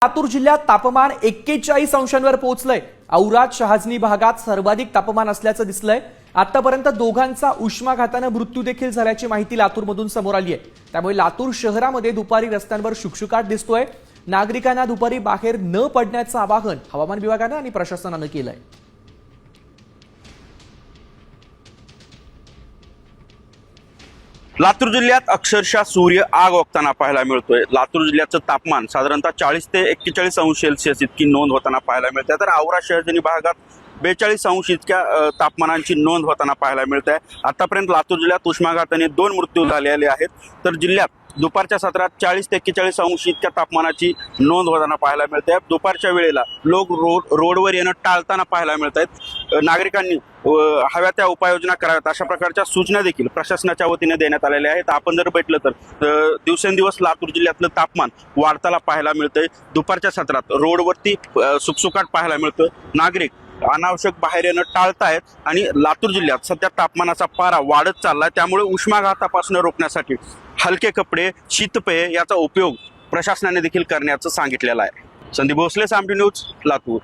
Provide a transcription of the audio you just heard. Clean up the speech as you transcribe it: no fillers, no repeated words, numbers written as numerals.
लातूर जिल्ह्यात तापमान 41 अंशांवर पोहोचलंय। औराद शहाजनी भागात सर्वाधिक तापमान असल्याचं दिसलंय। आतापर्यंत दोघांचा उष्माघाताने मृत्यू देखील झाल्याची माहिती लातूरमधून समोर आली आहे। त्यामुळे लातूर शहरामध्ये दुपारी रस्त्यांवर शुकशुकाट दिसतोय। नागरिकांना दुपारी बाहेर न पडण्याचं आवाहन हवामान विभागानं आणि प्रशासनानं केलंय। लातूर जिल्ह्यात अक्षरशः सूर्य आग ओकताना पाहायला मिळतोय। लातूर जिल्ह्याचं तापमान साधारणतः 40 ते 41 अंश सेल्सिअस इतकी नोंद होताना पाहायला मिळते। तर औराद शहराच्या भागात 42 अंश इतक्या तापमानाची नोंद होताना पाहायला मिळते। आतापर्यंत लातूर जिल्ह्यात उष्माघाताने 2 मृत्यू झालेले आहेत। तर जिल्ह्यात दुपारच्या सत्रात 40 ते 41 अंश इतक्या तापमानाची नोंद होताना पाहायला मिळते। दुपारच्या वेळेला लोक रोडवर येणं टाळताना पाहायला मिळत आहेत। नागरिकांनी हव्या त्या उपाययोजना कराव्यात अशा प्रकारच्या सूचना देखील प्रशासनाच्या वतीने देण्यात आलेल्या आहेत। आपण जर बघितलं तर दिवसेंदिवस लातूर जिल्ह्यातलं तापमान वाढताना पाहायला मिळतंय। दुपारच्या सत्रात रोडवरती सुकसुकाट पाहायला मिळतोय। नागरिक अनावश्यक बाहेर येणं टाळतायत आणि लातूर जिल्ह्यात सध्या तापमानाचा पारा वाढत चाललाय। त्यामुळे उष्माघातापासून रोखण्यासाठी हलके कपडे, शीतपेय याचा उपयोग प्रशासनाने देखील करण्याचं सांगितलेलं आहे। संदीप भोसले, सामटी न्यूज, लातूर।